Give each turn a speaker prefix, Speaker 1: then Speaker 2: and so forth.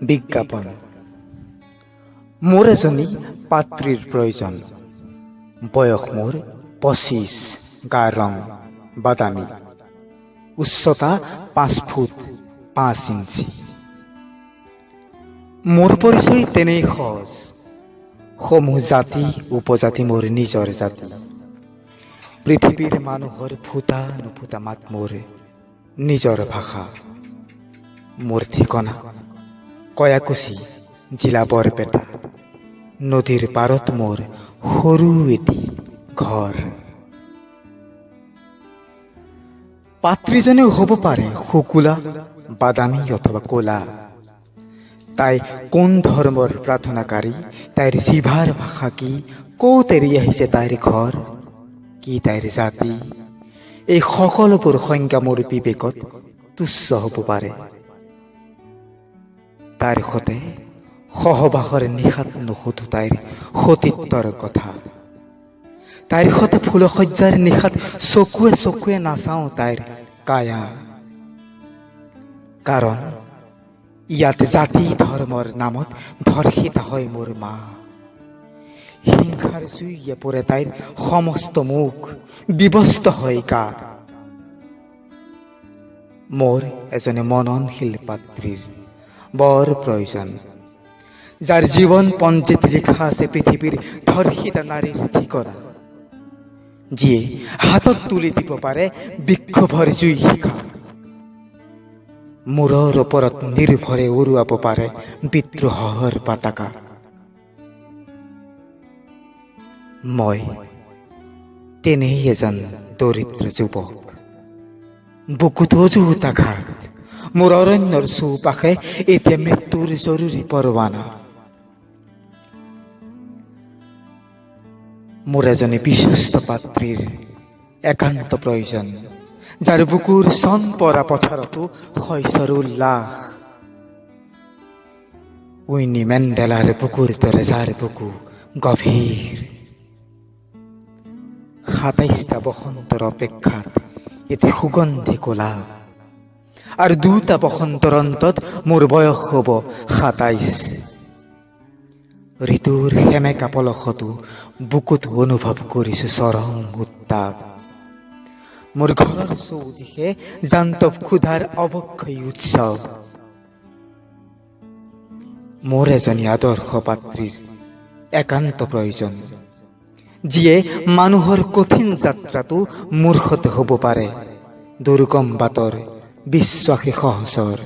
Speaker 1: বিজ্ঞাপন। মোৰ এজনী পাত্ৰীৰ প্ৰয়োজন। বয়স মোৰ 25, গাৰ ৰং বাদামী, উচ্চতা 5 ফুট 5 ইঞ্চি। মোৰ পৰিচয় তেনেই সহজ। সমূহ জাতি উপজাতি মোৰ নিজৰ জাতি। পৃথিৱীৰ মানুহৰ ফুটা নুফুটা মাত মোৰ নিজৰ ভাষা। মোৰ ঠিকনা কয়াকুছি, জিলা বৰপেটা। নদীৰ পাৰত মোৰ সৰু এটি ঘৰ। পাত্ৰীজনেও হ'ব পাৰে শুকুলা, বাদামী অথবা ক'লা। তাই কোন ধৰ্মৰ প্ৰাৰ্থনাকাৰী, তাইৰ জিভাৰ ভাষা কি, ক'ত এৰি আহিছে তাইৰ ঘৰ, কি তাইৰ জাতি, এই সকলোবোৰ সংজ্ঞা মোৰ বিবেকত তুচ্ছ হ'ব পাৰে। তাইৰ সতে সহবাসৰ নিশাত নুসুধো তাইৰ সতীত্বৰ কথা। তাইৰ সতে ফুলশয্যাৰ নিশাত চকুৱে চকুৱে নাচাওঁ তাইৰ কায়া। কাৰণ ইয়াত জাতি ধৰ্মৰ নামত ধৰ্ষিত হয় মোৰ মা। হিংসাৰ জুইয়ে পৰে তাইৰ সমস্ত মুখ, বিবস্ত হয় গা। মোৰ এজনী মননশীল পাত্ৰীৰ বৰ প্ৰয়োজন, যাৰ জীৱন পঞ্জীত লিখা আছে পৃথিৱীৰ ধৰ্ষিত নাৰীৰ ঠিকনা, যিয়ে হাতত তুলি দিব পাৰে বিক্ষোভৰ জুই শিখা, মূৰৰ ওপৰত নিৰ্ভৰে উৰুৱাব পাৰে বিদ্ৰোহৰ পতাকা। মই তেনেই এজন দৰিদ্ৰ যুৱক। বুকুত অযুত আঘাত, মোৰ অৰণ্যৰ চৌপাশে এতিয়া মৃত্যুৰ জৰুৰী পৰৱানা। মোৰ এজনী বিশ্বস্ত পাত্ৰীৰ একান্ত প্ৰয়োজন, যাৰ বুকুৰ চন পৰা পথাৰতো শস্যৰ উল্লাস। উইনি মেণ্ডেলাৰ বুকুৰ দৰে যাৰ বুকু গভীৰ। 27টা বসন্তৰ অপেক্ষাত এটি সুগন্ধি গোলাপ, আৰু 2টা বসন্তৰ অন্তত মোৰ বয়স হ'ব 27। ঋতুৰ সেমেকা পলসতো বুকুত অনুভৱ কৰিছো চৰম উত্তাপ। মোৰ ঘৰৰ চৌদিশে জান্তৱ ক্ষুধাৰ অৱক্ষয়ী উৎসৱ। মোৰ এজনী আদৰ্শ পাত্ৰীৰ একান্ত প্ৰয়োজন, যিয়ে মানুহৰ কঠিন যাত্ৰাটো মূৰ্খতে হ'ব পাৰে দুৰ্গম বাটৰ বিশ্বাসী সহচৰ।